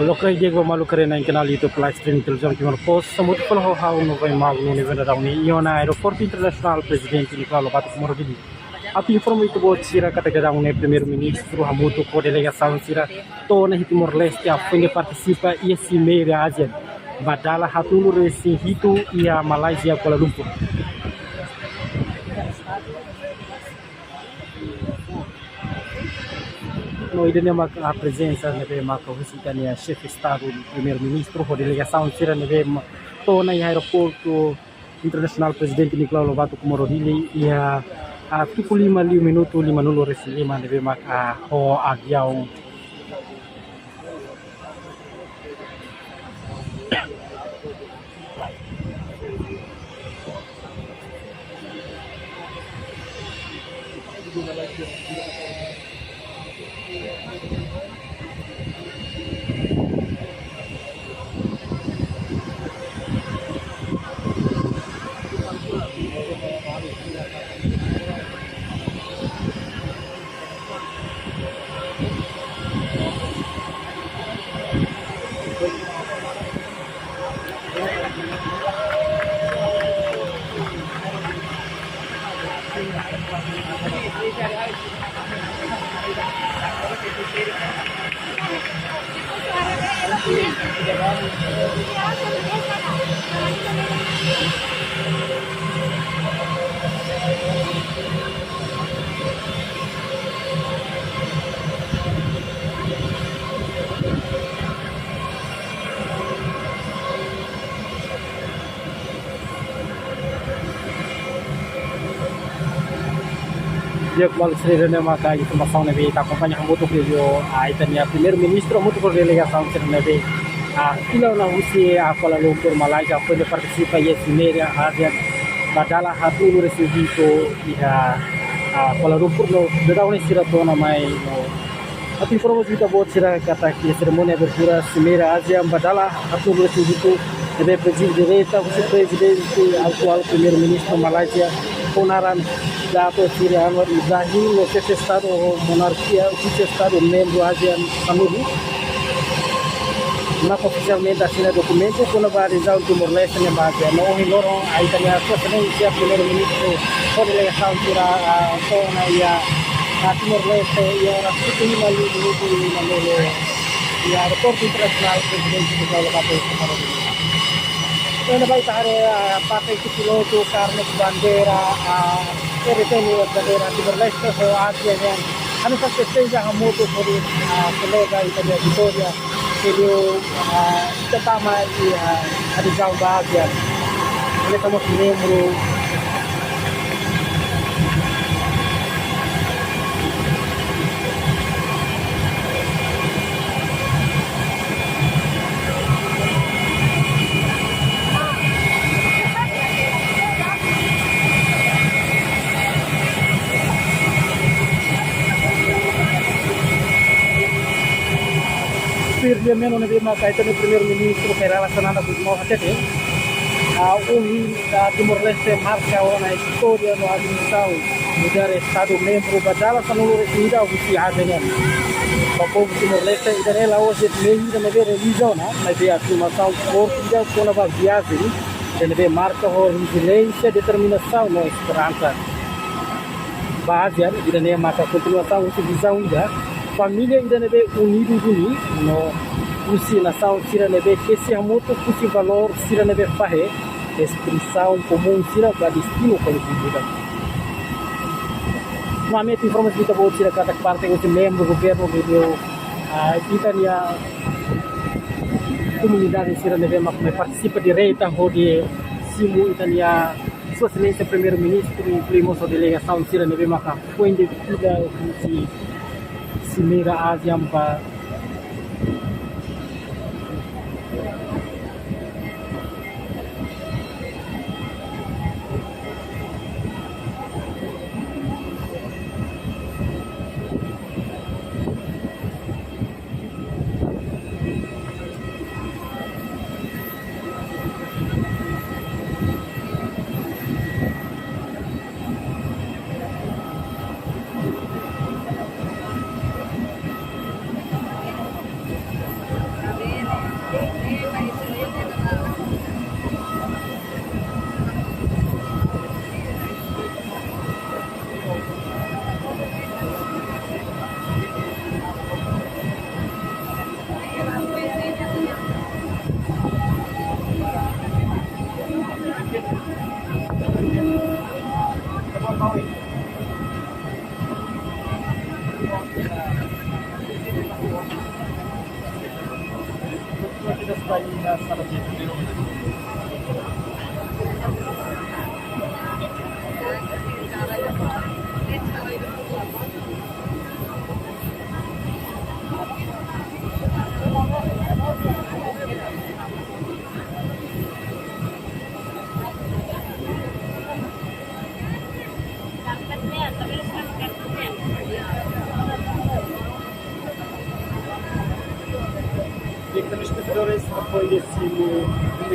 Lokal dia gua malu kerana yang kenal itu live streaming televisão Timor Leste semut kalau hau no vai mau no evento da uni iona aeroporto internacional presidente Nicolau Lobato Timor Leste api informo itu buat sira kata kada uni Primeiru Ministro hamutu ko delegasaun sira to na Timor Leste Hafoin partesipa Iha Adezaun badala hatulu resi hitu ia Malaysia Kuala Lumpur. No idene a presença neve maka visita nia chefe estado primeiro ministro ho delegasaun sira neve to na aeroporto internacional presidente Nicolau Lobato Timor Leste ia a 5 minuto 5 nulo resilima neve maka ho avião dia kembali serene maka informação neve tá acompanha muito que eu a Itania Primeiru Ministro muito por delegação serene ila na usi a Kuala Lumpur Malaysia foi partesipa Iha Adezaun badala hatulu residido Iha Kuala Lumpur no dadau ni sira tona mai no ati informo kita buat sira kata que cerimônia abertura Cimeira Asean badala hatulu residido neve presidente o presidente atual Primeiru Ministro Malaysia Ponaran Dato Sri Anwar Ibrahim, o chefe de Estado monarquia, o chefe de Estado membro Asean Samudi. Maka oficialmente assina documento com a Adezaun Timor Leste na base. Não ignoram a Italia sua excelência Primeiro Ministro com delegação para a zona e a Timor Leste e a Suprema e a aeroporto internacional presidente do Nicolau Timor Leste. Então vai estar pakai piloto karena bandera retenu bandera Timor Leste ho Asean anu festeja hamutu por colega Italia Vitória ele pertama di Adezaun Asean ele estamos membro dia menos nebe maka itu ni Primeiru Ministro que relacionado com o HTT da Timor Leste marca na história no Adezaun mudar estado membro badala sanulu resida o si Asean o povo Timor Leste ela hoje meio da nebe religião na via afirmação portuguesa com a viagem nebe marca o resiliência determinação no esperança base ida ne maka continuação o visão ida família ida nebe unido no usi nação sira nebe que se amoto usi valor sira nebe fahe expressão comum sira para destino coletivo. Normalmente informação kita buat sira kata parte usi membro governo video Itania comunidade sira nebe mak participa direita de simu Itania sua excelência Primeiro Ministro e primo sua delegação sira nebe mak foi indevida usi Cimeira Asean pa Delegasaun apoio desse primeiro ministro,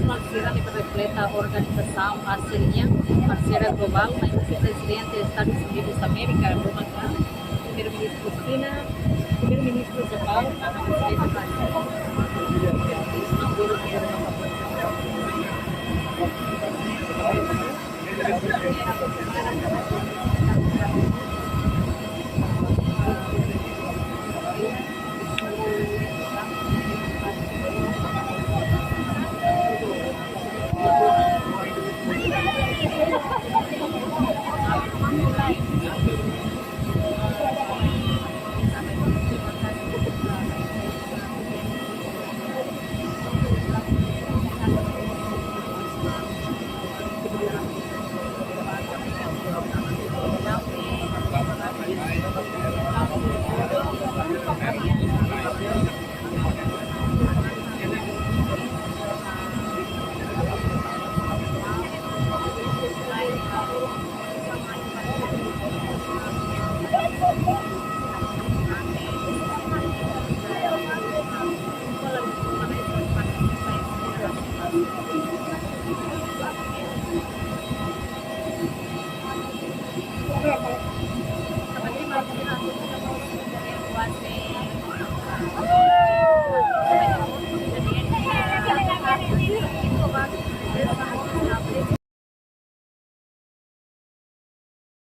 Parceira refleta a organização Asean, parceira global, mas o presidente dos Estados Unidos da América, Donald Trump, primeiro-ministro China, primeiro-ministro Japão,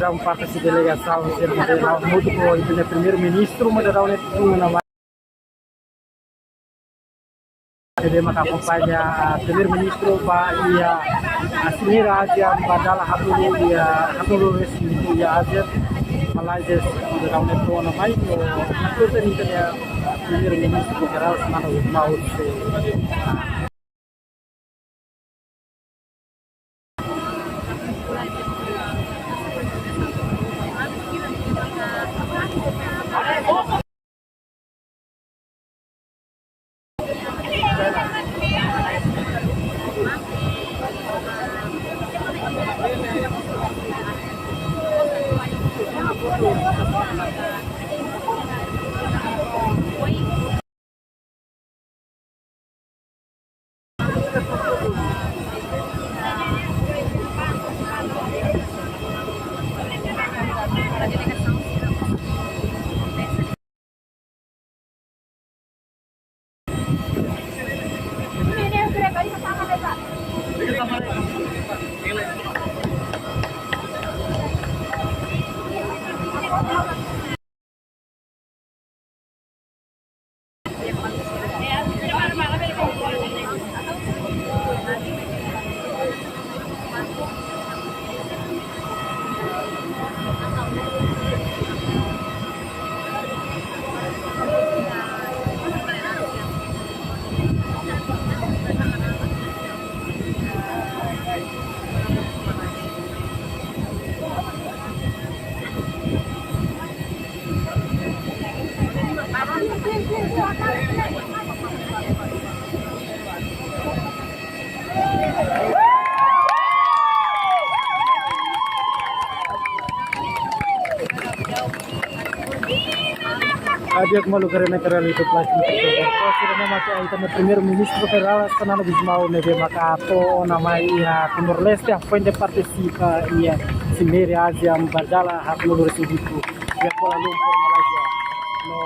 presidente um parte da delegação ceremonial muito com o primeiro-ministro, mas dá uma terima acompanha a primeiro-ministro Pak Iha Adezaun padahal Timor Leste Iha Adezaun Malaysia dalam itu namanya itu tadi primeiro-ministro geral semana mau Dia kemalu karena kerana itu plastik terus karena maka itu Primeiru Ministro federal sana lebih mau nebe maka ato Ona Timor Leste Hafoin de Partesipa Iha Adezaun badala hakulu residiku ya Kuala Lumpur Malaysia no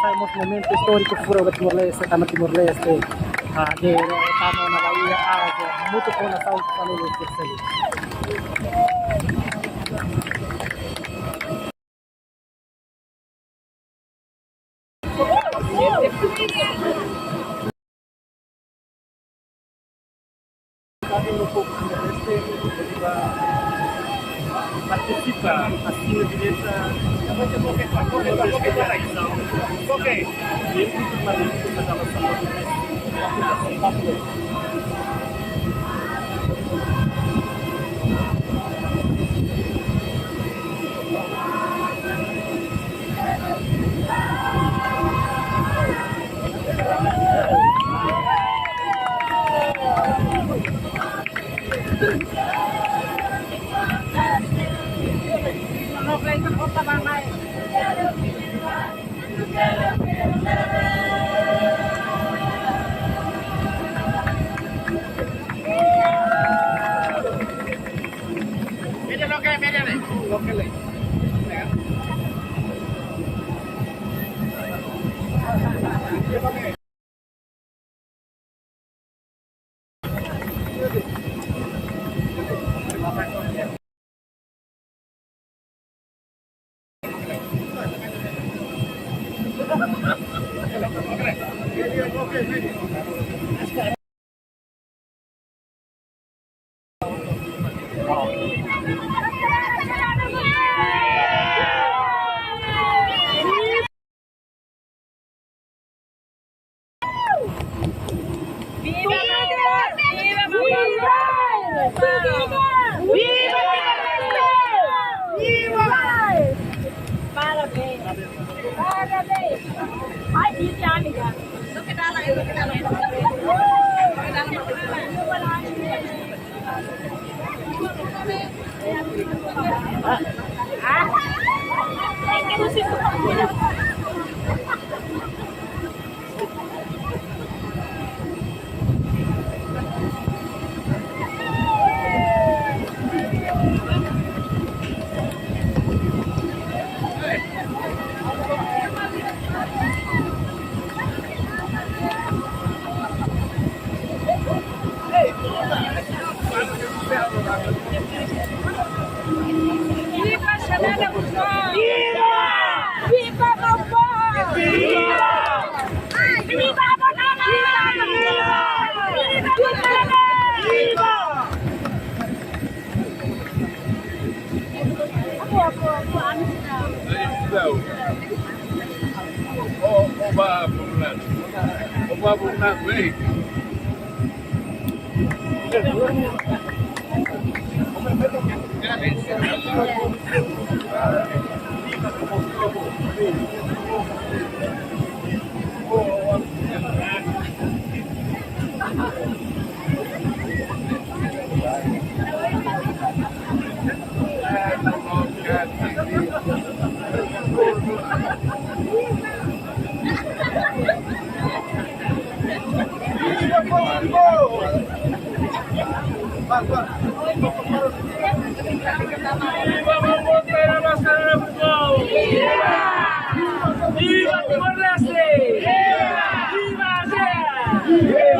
sabemos momento histórico furo de Timor Leste tanah Timor Leste de tanah Ona Iha Adezaun muito com a saúde família terceira. Partesipa Iha Adezaun. Okay. Itu kembali ke dalam Viva Timor Leste! Viva Asean!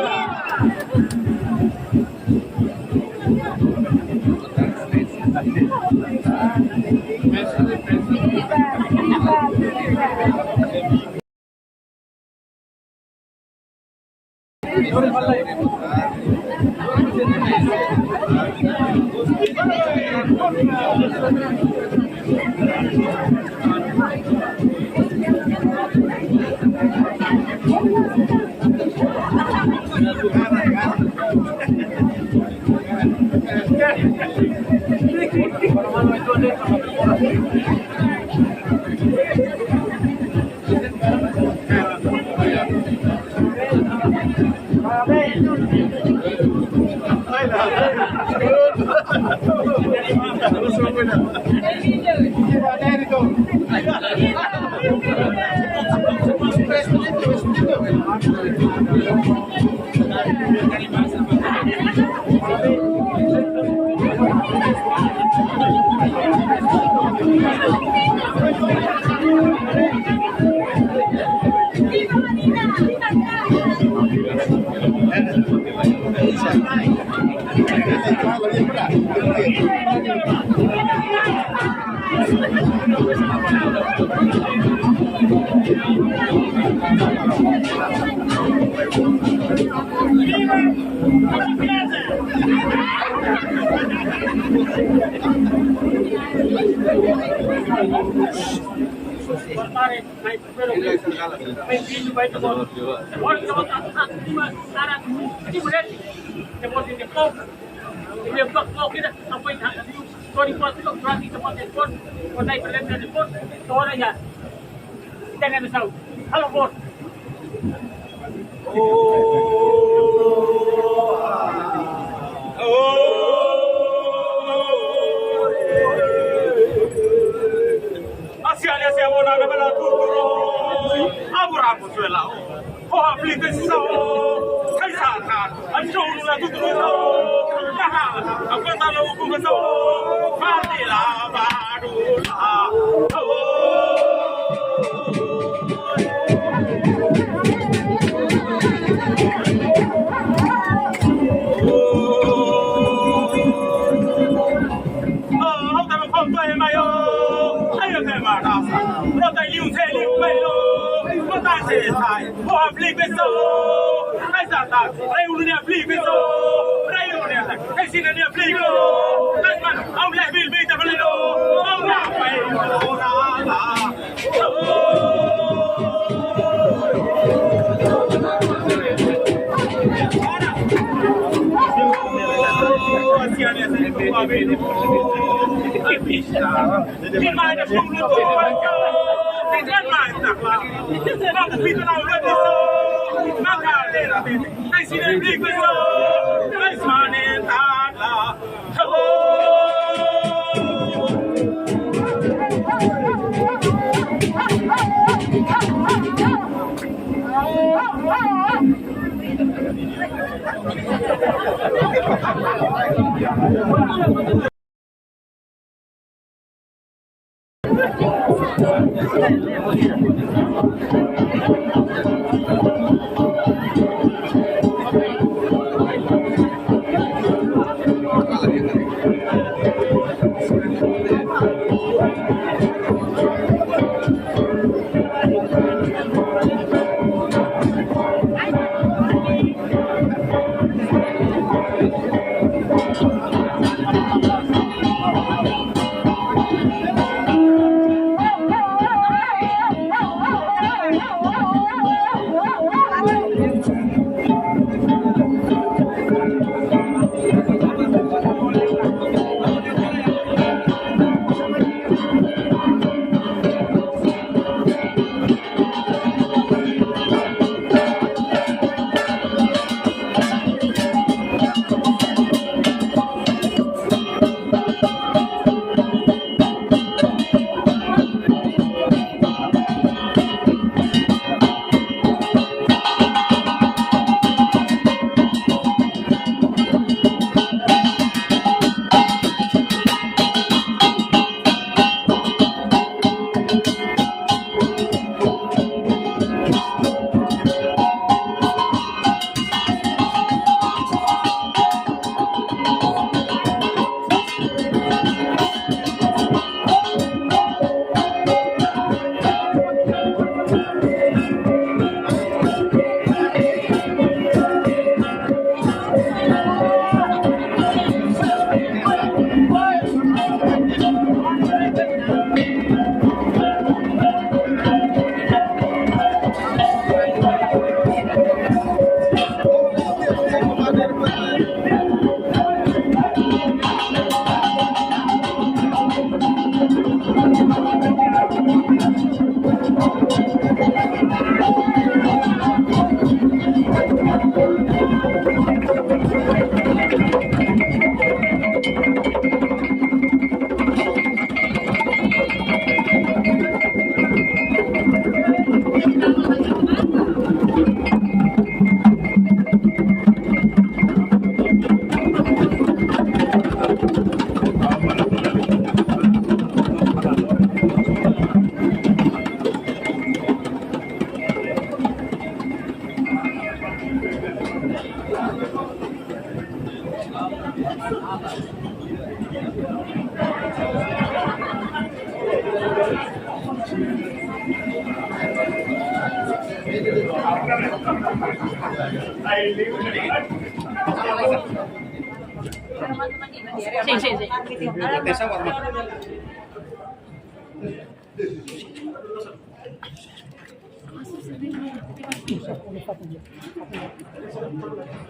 Sì, sì, sì.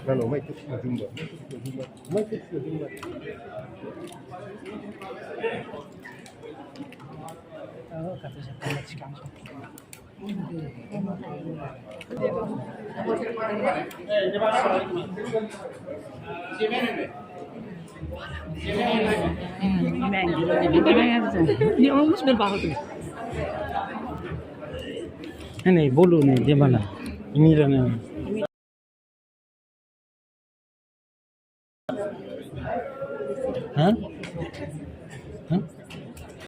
No, mai kecil jumlah. Mai kecil jumlah. Oh, kata saya tamat sekarang. Dia almost berbahas tu. Ini bolu nih dia mana? Ini kan. Hah?